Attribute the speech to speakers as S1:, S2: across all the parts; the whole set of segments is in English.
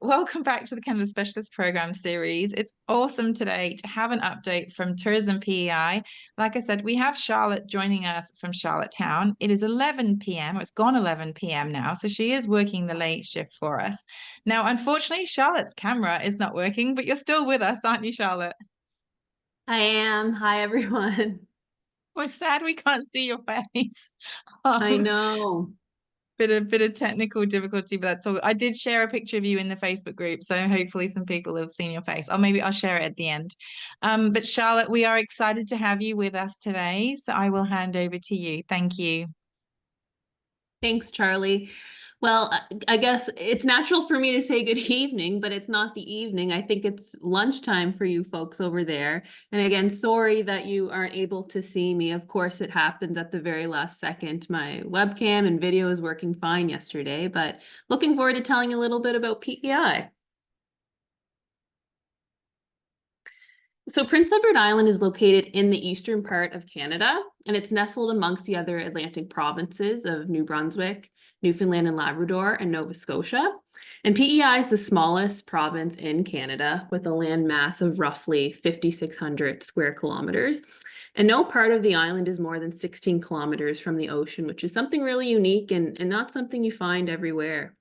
S1: Welcome back to the Canada Specialist Program series. It's awesome today to have an update from Tourism PEI. Like I said, we have Charlotte joining us from Charlottetown. It is 11 p.m. It's gone 11 p.m. now, so she is working the late shift for us. Now, unfortunately, Charlotte's camera is not working, but you're still with us, aren't you, Charlotte?
S2: I am. Hi, everyone.
S1: We're sad we can't see your face.
S2: I
S1: Um,
S2: know.
S1: bit of technical difficulty, but that's all. I did share a picture of you in the Facebook group, so hopefully some people have seen your face. Or maybe I'll share it at the end. But Charlotte, we are excited to have you with us today, so I will hand over to you. Thank you.
S2: Thanks, Charlie. Well, I guess it's natural for me to say good evening, but it's not the evening. I think it's lunchtime for you folks over there. And again, sorry that you aren't able to see me. Of course, it happens at the very last second. My webcam and video is working fine yesterday, but looking forward to telling you a little bit about PEI. So Prince Edward Island is located in the eastern part of Canada, and it's nestled amongst the other Atlantic provinces of New Brunswick, Newfoundland and Labrador, and Nova Scotia. And PEI is the smallest province in Canada with a land mass of roughly 5,600 square kilometers. And no part of the island is more than 16 kilometers from the ocean, which is something really unique and not something you find everywhere.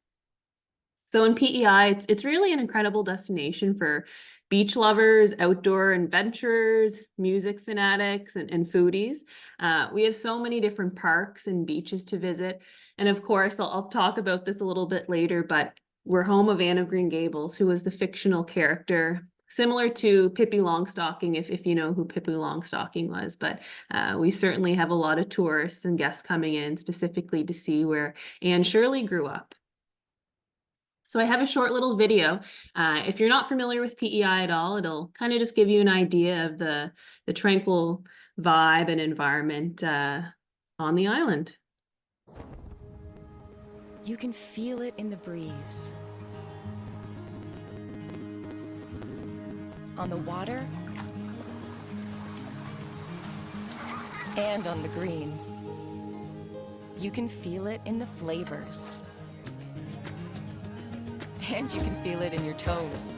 S2: So in PEI, it's really an incredible destination for beach lovers, outdoor adventurers, music fanatics, and foodies. We have so many different parks and beaches to visit. And of course, I'll talk about this a little bit later, but we're home of Anne of Green Gables, who was the fictional character similar to Pippi Longstocking, if you know who Pippi Longstocking was. But we certainly have a lot of tourists and guests coming in specifically to see where Anne Shirley grew up. So I have a short little video. If you're not familiar with PEI at all, it'll kind of just give you an idea of the tranquil vibe and environment on the island.
S3: You can feel it in the breeze, on the water, and on the green. You can feel it in the flavors. And you can feel it in your toes.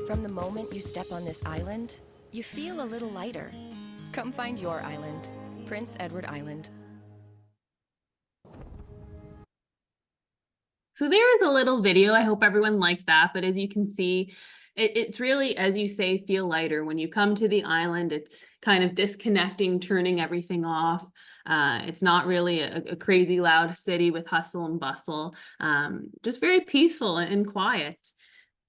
S3: From the moment you step on this island, you feel a little lighter. Come find your island, Prince Edward Island.
S2: So there is a little video. I hope everyone liked that. But as you can see, it's really, as you say, feel lighter. When you come to the island, it's kind of disconnecting, turning everything off. It's not really a crazy loud city with hustle and bustle, just very peaceful and quiet.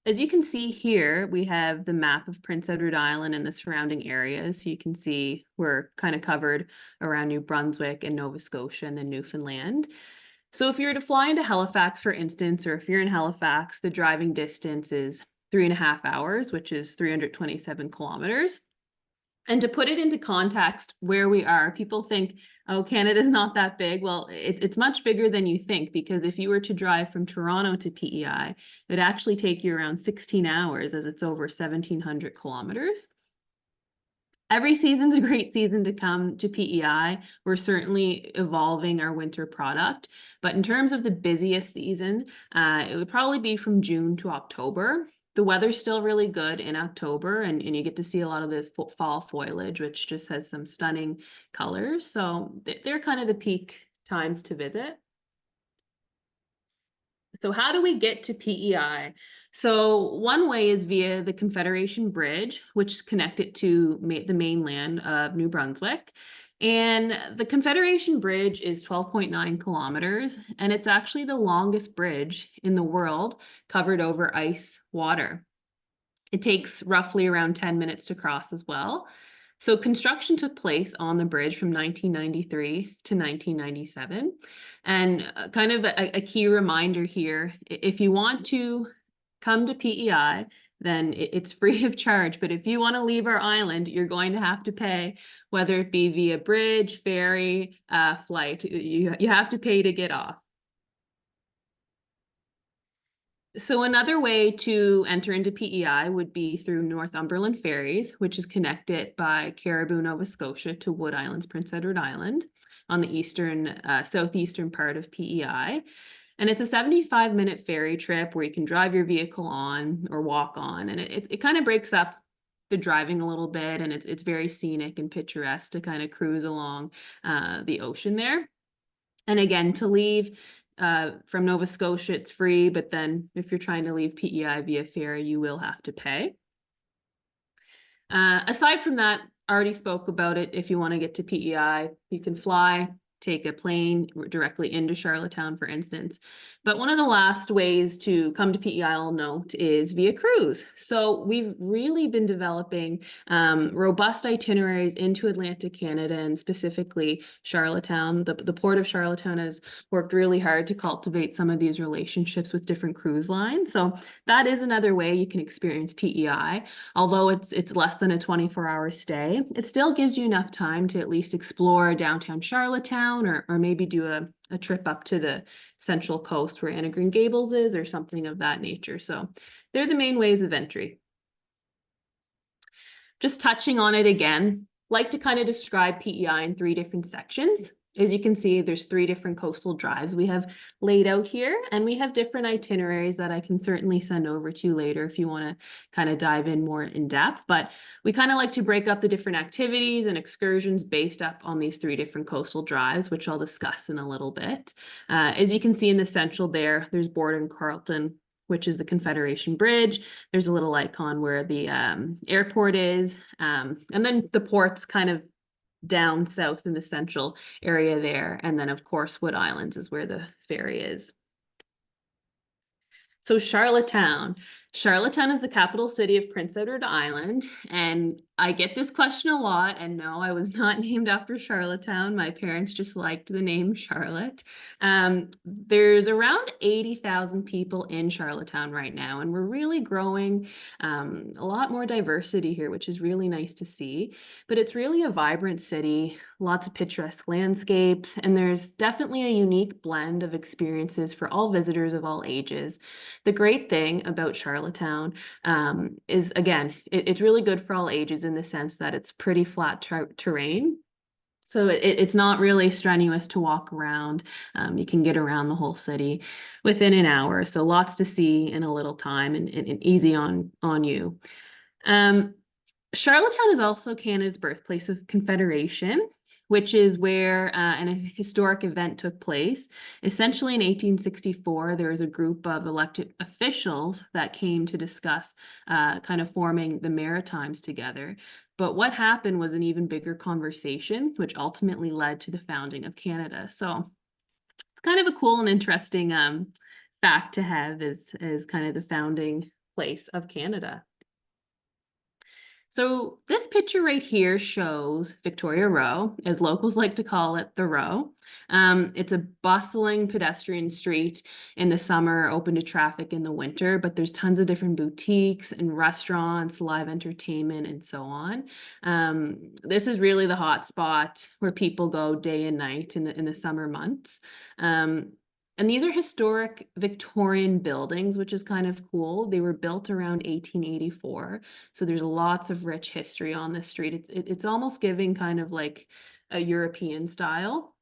S2: As you can see here, we have the map of Prince Edward Island and the surrounding areas. So you can see we're kind of covered around New Brunswick and Nova Scotia and then Newfoundland. So if you were to fly into Halifax, for instance, or if you're in Halifax, the driving distance is 3.5 hours, which is 327 kilometers. And to put it into context where we are, people think, oh, Canada's not that big. Well, it's much bigger than you think, because if you were to drive from Toronto to PEI, it'd actually take you around 16 hours as it's over 1,700 kilometers. Every season's a great season to come to PEI. We're certainly evolving our winter product, but in terms of the busiest season, it would probably be from June to October. The weather's still really good in October, and you get to see a lot of the fall foliage, which just has some stunning colors. So they're kind of the peak times to visit. So how do we get to PEI? So one way is via the Confederation Bridge, which is connected to the mainland of New Brunswick. And the Confederation Bridge is 12.9 kilometers, and it's actually the longest bridge in the world covered over ice water. It takes roughly around 10 minutes to cross as well. So construction took place on the bridge from 1993 to 1997. And kind of a key reminder here, if you want to come to PEI, then it's free of charge. But if you want to leave our island, you're going to have to pay, whether it be via bridge, ferry, flight. You have to pay to get off. So another way to enter into PEI would be through Northumberland Ferries, which is connected by Caribou, Nova Scotia to Wood Island's Prince Edward Island on the southeastern part of PEI. And it's a 75-minute ferry trip where you can drive your vehicle on or walk on. And it kind of breaks up the driving a little bit, and it's very scenic and picturesque to kind of cruise along the ocean there. And again, to leave from Nova Scotia, it's free, but then if you're trying to leave PEI via ferry, you will have to pay. Aside from that, I already spoke about it. If you want to get to PEI, you can fly, take a plane directly into Charlottetown, for instance. But one of the last ways to come to PEI, I'll note, is via cruise. So we've really been developing robust itineraries into Atlantic Canada, and specifically Charlottetown. The Port of Charlottetown has worked really hard to cultivate some of these relationships with different cruise lines. So that is another way you can experience PEI. Although it's less than a 24-hour stay, it still gives you enough time to at least explore downtown Charlottetown, or maybe do a trip up to the Central Coast where Anna Green Gables is, or something of that nature. So they're the main ways of entry. Just touching on it again, like to kind of describe PEI in 3 different sections. As you can see, there's 3 different coastal drives we have laid out here, and we have different itineraries that I can certainly send over to you later if you want to kind of dive in more in depth. But we kind of like to break up the different activities and excursions based up on these 3 different coastal drives, which I'll discuss in a little bit. As you can see in the central there's Borden Carlton, which is the Confederation Bridge. There's a little icon where the airport is, and then the port's kind of down south in the central area there. And then of course, Wood Islands is where the ferry is. So Charlottetown. Charlottetown is the capital city of Prince Edward Island. And I get this question a lot. And no, I was not named after Charlottetown. My parents just liked the name Charlotte. There's around 80,000 people in Charlottetown right now. And we're really growing a lot more diversity here, which is really nice to see. But it's really a vibrant city, lots of picturesque landscapes. And there's definitely a unique blend of experiences for all visitors of all ages. The great thing about Charlottetown is, again, it's really good for all ages in the sense that it's pretty flat terrain. So it's not really strenuous to walk around. You can get around the whole city within an hour. So lots to see in a little time, and easy on you. Charlottetown is also Canada's birthplace of Confederation, which is where an historic event took place. Essentially in 1864, there was a group of elected officials that came to discuss kind of forming the Maritimes together. But what happened was an even bigger conversation, which ultimately led to the founding of Canada. So it's kind of a cool and interesting fact to have as kind of the founding place of Canada. So this picture right here shows Victoria Row, as locals like to call it, the Row. It's a bustling pedestrian street in the summer, open to traffic in the winter, but there's tons of different boutiques and restaurants, live entertainment, and so on. This is really the hot spot where people go day and night in the summer months. And these are historic Victorian buildings, which is kind of cool. They were built around 1884. So there's lots of rich history on this street. It's almost giving kind of like a European style.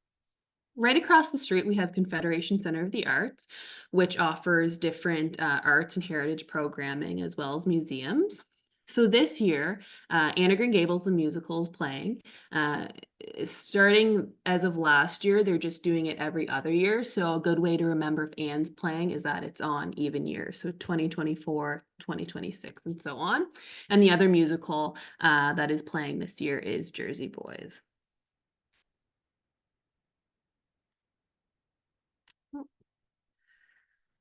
S2: Right across the street, we have Confederation Center of the Arts, which offers different arts and heritage programming as well as museums. So this year, Anna Green Gables, the musical, is playing. Starting as of last year, they're just doing it every other year. So a good way to remember if Anne's playing is that it's on even years. So 2024, 2026, and so on. And the other musical that is playing this year is Jersey Boys.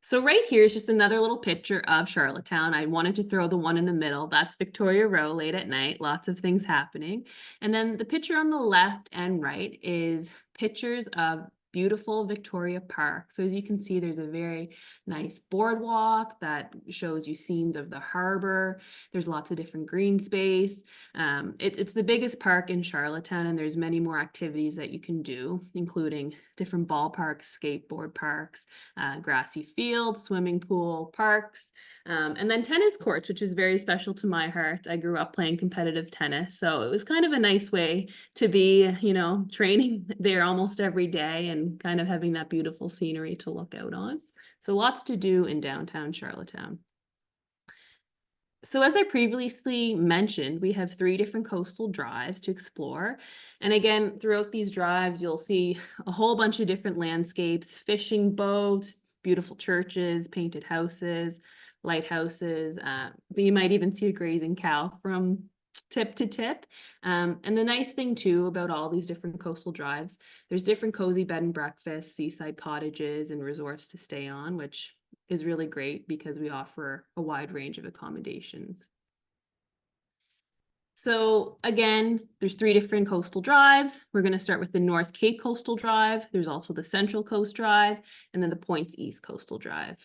S2: So right here is just another little picture of Charlottetown. I wanted to throw the one in the middle. That's Victoria Row late at night, lots of things happening. And then the picture on the left and right is pictures of beautiful Victoria Park. So as you can see, there's a very nice boardwalk that shows you scenes of the harbor. There's lots of different green space. It's the biggest park in Charlottetown, and there's many more activities that you can do, including different ballparks, skateboard parks, grassy fields, swimming pool, parks, and then tennis courts, which is very special to my heart. I grew up playing competitive tennis, so it was kind of a nice way to be, you know, training there almost every day and kind of having that beautiful scenery to look out on. So lots to do in downtown Charlottetown. So as I previously mentioned, we have 3 different coastal drives to explore. And again, throughout these drives, you'll see a whole bunch of different landscapes, fishing boats, beautiful churches, painted houses, lighthouses. But you might even see a grazing cow from tip to tip. And the nice thing too about all these different coastal drives, there's different cozy bed and breakfasts, seaside cottages, and resorts to stay on, which is really great because we offer a wide range of accommodations. So again, there's 3 different coastal drives. We're going to start with the North Cape Coastal Drive. There's also the Central Coast Drive, and then the Points East Coastal Drive.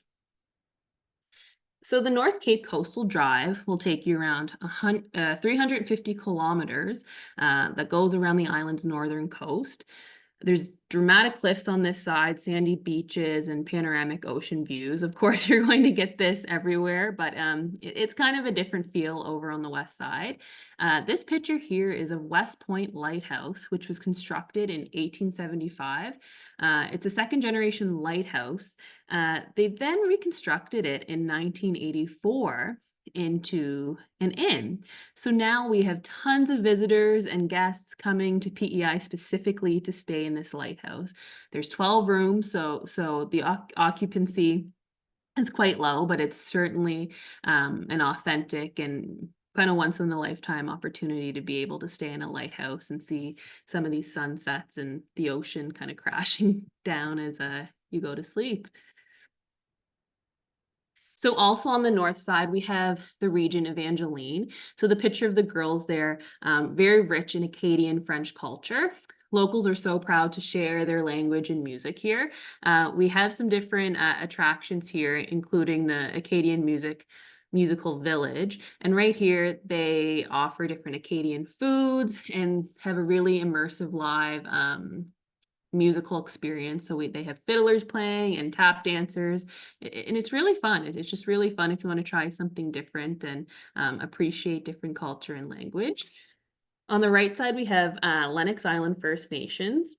S2: So the North Cape Coastal Drive will take you around 350 kilometers that goes around the island's northern coast. There's dramatic cliffs on this side, sandy beaches, and panoramic ocean views. Of course, you're going to get this everywhere, but it's kind of a different feel over on the west side. This picture here is of West Point Lighthouse, which was constructed in 1875. It's a second-generation lighthouse. They then reconstructed it in 1984 into an inn. So now we have tons of visitors and guests coming to PEI specifically to stay in this lighthouse. There's 12 rooms, so the occupancy is quite low, but it's certainly an authentic and kind of once in a lifetime opportunity to be able to stay in a lighthouse and see some of these sunsets and the ocean kind of crashing down as you go to sleep. So also on the north side, we have the region of Angeline. So the picture of the girls there, very rich in Acadian French culture. Locals are so proud to share their language and music here. We have some different attractions here, including the Acadian musical village. And right here, they offer different Acadian foods and have a really immersive live musical experience. So they have fiddlers playing and tap dancers, and it's really fun. It's just really fun if you want to try something different and appreciate different culture and language. On the right side, we have Lennox Island First Nations.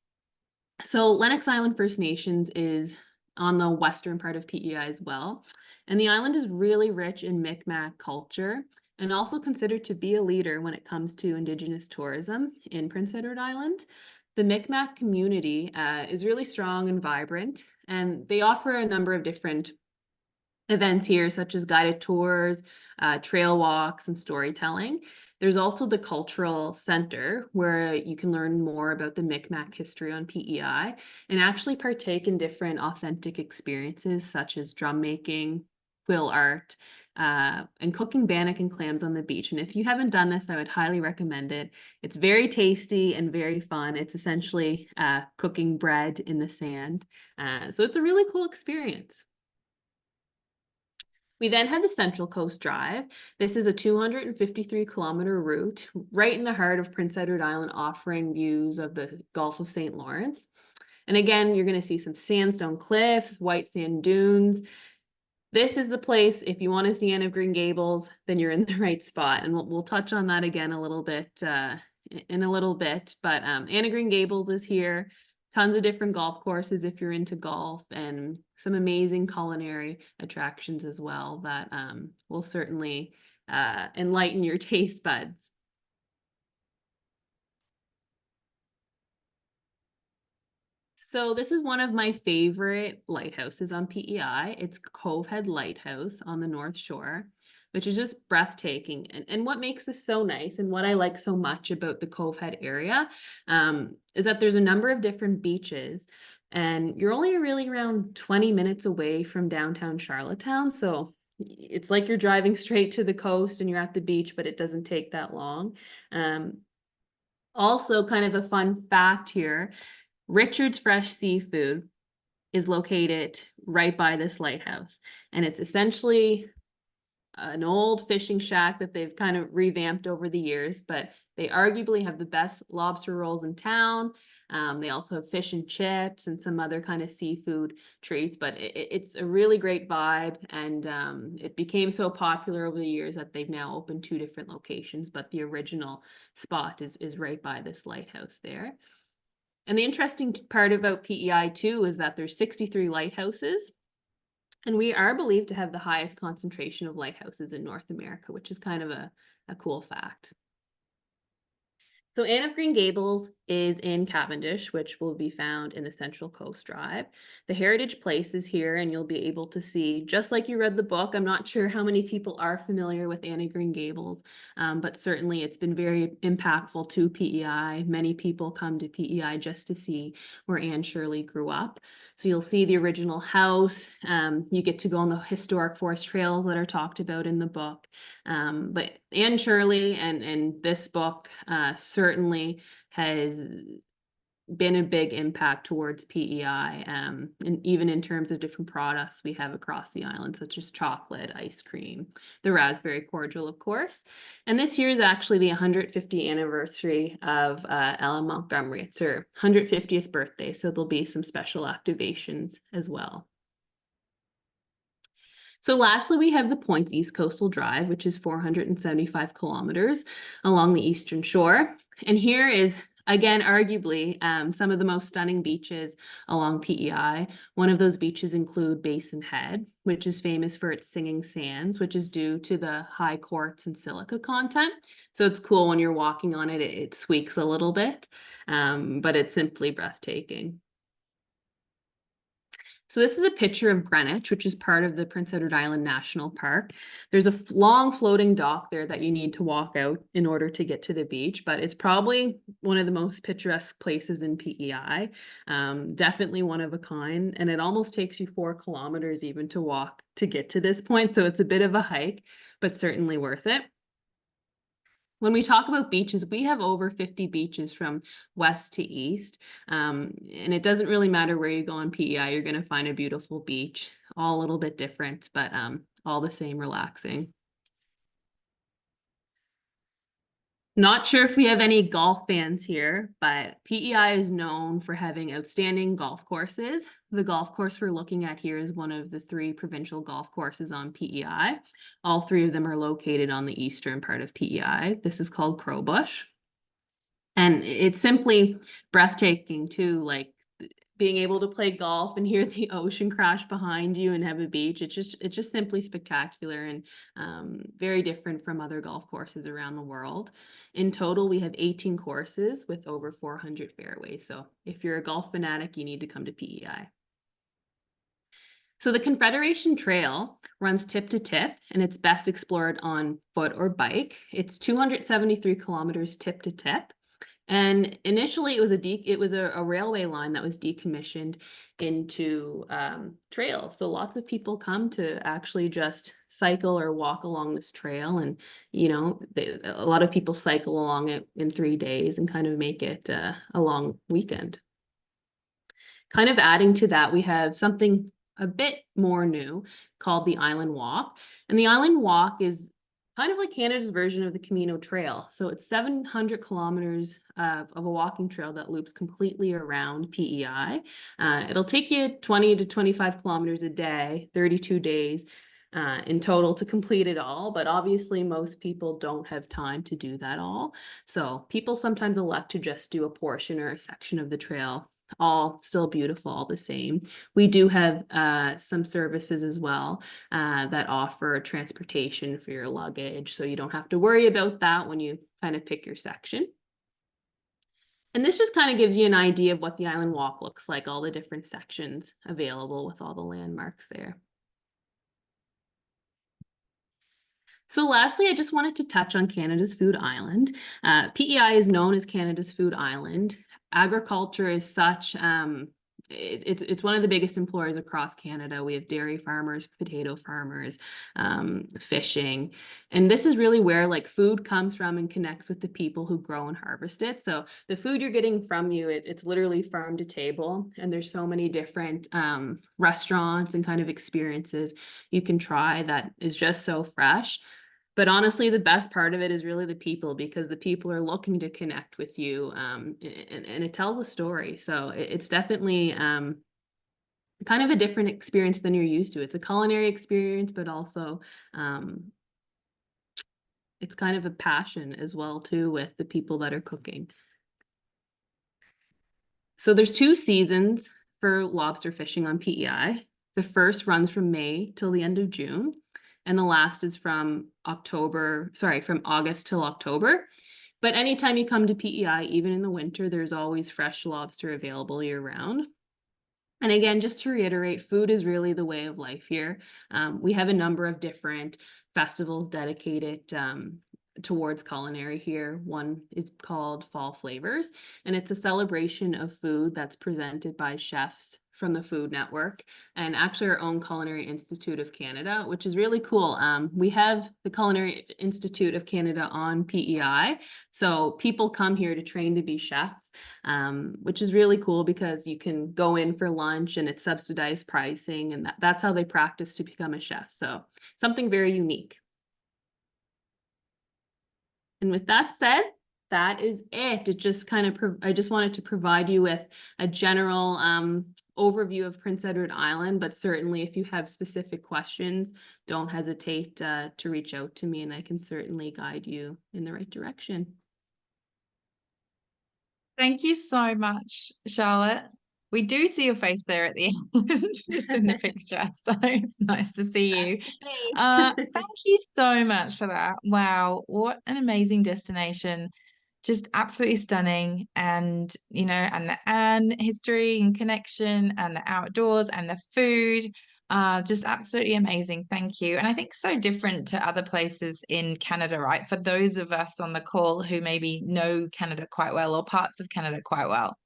S2: So Lennox Island First Nations is on the western part of PEI as well. And the island is really rich in Mi'kmaq culture and also considered to be a leader when it comes to Indigenous tourism in Prince Edward Island. The Mi'kmaq community is really strong and vibrant, and they offer a number of different events here, such as guided tours, trail walks, and storytelling. There's also the Cultural Center, where you can learn more about the Mi'kmaq history on PEI and actually partake in different authentic experiences, such as drum making, quill art, and cooking bannock and clams on the beach. And if you haven't done this, I would highly recommend it. It's very tasty and very fun. It's essentially cooking bread in the sand. So it's a really cool experience. We then have the Central Coast Drive. This is a 253-kilometer route right in the heart of Prince Edward Island, offering views of the Gulf of St. Lawrence. And again, you're going to see some sandstone cliffs, white sand dunes. This is the place, if you want to see Anne of Green Gables, then you're in the right spot. And we'll touch on that again a little bit in a little bit. But Anne of Green Gables is here. Tons of different golf courses if you're into golf, and some amazing culinary attractions as well that will certainly enlighten your taste buds. So this is one of my favorite lighthouses on PEI. It's Cove Head Lighthouse on the North Shore, which is just breathtaking. And what makes this so nice and what I like so much about the Cove Head area is that there's a number of different beaches, and you're only really around 20 minutes away from downtown Charlottetown. So it's like you're driving straight to the coast and you're at the beach, but it doesn't take that long. Also, kind of a fun fact here, Richard's Fresh Seafood is located right by this lighthouse, and it's essentially an old fishing shack that they've kind of revamped over the years, but they arguably have the best lobster rolls in town. They also have fish and chips and some other kind of seafood treats, but it's a really great vibe, and it became so popular over the years that they've now opened 2 different locations, but the original spot is right by this lighthouse there. And the interesting part about PEI too is that there's 63 lighthouses. And we are believed to have the highest concentration of lighthouses in North America, which is kind of a cool fact. So Anne of Green Gables is in Cavendish, which will be found in the Central Coast Drive. The Heritage Place is here, and you'll be able to see, just like you read the book, I'm not sure how many people are familiar with Anne of Green Gables, but certainly it's been very impactful to PEI. Many people come to PEI just to see where Anne Shirley grew up. So you'll see the original house. You get to go on the historic forest trails that are talked about in the book. But Anne Shirley and this book certainly has been a big impact towards PEI, and even in terms of different products we have across the island, such as chocolate, ice cream, the raspberry cordial, of course. And this year is actually the 150th anniversary of Ellen Montgomery. It's her 150th birthday, so there'll be some special activations as well. So lastly, we have the Points East Coastal Drive, which is 475 kilometers along the eastern shore. And here is, again, arguably some of the most stunning beaches along PEI. One of those beaches include Basin Head, which is famous for its singing sands, which is due to the high quartz and silica content. So it's cool when you're walking on it, it squeaks a little bit, but it's simply breathtaking. So this is a picture of Greenwich, which is part of the Prince Edward Island National Park. There's a long floating dock there that you need to walk out in order to get to the beach, but it's probably one of the most picturesque places in PEI. Definitely one of a kind, and it almost takes you 4 kilometers even to walk to get to this point, so it's a bit of a hike, but certainly worth it. When we talk about beaches, we have over 50 beaches from west to east, and it doesn't really matter where you go on PEI, you're going to find a beautiful beach, all a little bit different, but all the same relaxing. Not sure if we have any golf fans here, but PEI is known for having outstanding golf courses. The golf course we're looking at here is one of the 3 provincial golf courses on PEI. All 3 of them are located on the eastern part of PEI. This is called Crowbush. And it's simply breathtaking too, like being able to play golf and hear the ocean crash behind you and have a beach. It's just simply spectacular and very different from other golf courses around the world. In total, we have 18 courses with over 400 fairways. So if you're a golf fanatic, you need to come to PEI. So the Confederation Trail runs tip to tip, and it's best explored on foot or bike. It's 273 kilometers tip to tip. And initially, it was a railway line that was decommissioned into trails. So lots of people come to actually just cycle or walk along this trail, and a lot of people cycle along it in 3 days and kind of make it a long weekend. Kind of adding to that, we have something a bit more new called the Island Walk, and the Island Walk is kind of like Canada's version of the Camino Trail. So it's 700 kilometers of a walking trail that loops completely around PEI. It'll take you 20 to 25 kilometers a day, 32 days in total to complete it all. But obviously most people don't have time to do that all. So people sometimes elect to just do a portion or a section of the trail. All still beautiful, all the same. We do have some services as well that offer transportation for your luggage, so you don't have to worry about that when you kind of pick your section. And this just kind of gives you an idea of what the Island Walk looks like, all the different sections available with all the landmarks there. So lastly, I just wanted to touch on Canada's Food Island. PEI is known as Canada's Food Island. Agriculture is such, it's one of the biggest employers across Canada. We have dairy farmers, potato farmers, fishing. And this is really where like food comes from and connects with the people who grow and harvest it. So the food you're getting from you, it's literally farm to table. And there's so many different restaurants and kind of experiences you can try that is just so fresh. But honestly, the best part of it is really the people, because the people are looking to connect with you and it tells a story. So it's definitely kind of a different experience than you're used to. It's a culinary experience, but also it's kind of a passion as well, too, with the people that are cooking. So there's 2 seasons for lobster fishing on PEI. The first runs from May till the end of June, and the last is from August till October. But anytime you come to PEI, even in the winter, there's always fresh lobster available year round. And again, just to reiterate, food is really the way of life here. We have a number of different festivals dedicated towards culinary here. One is called Fall Flavors, and it's a celebration of food that's presented by chefs from the Food Network and actually our own Culinary Institute of Canada, which is really cool. We have the Culinary Institute of Canada on PEI, so people come here to train to be chefs, which is really cool because you can go in for lunch and it's subsidized pricing, and that's how they practice to become a chef. So something very unique. And with that said, that is it. It just kind of, I just wanted to provide you with a general overview of Prince Edward Island, but certainly if you have specific questions, don't hesitate to reach out to me and I can certainly guide you in the right direction.
S1: Thank you so much, Charlotte. We do see your face there at the end, just in the picture. So it's nice to see you. Thank you so much for that. Wow, what an amazing destination. Just absolutely stunning. And, you know, and the Anne history and connection and the outdoors and the food. Just absolutely amazing. Thank you. And I think so different to other places in Canada, right? For those of us on the call who maybe know Canada quite well or parts of Canada quite well.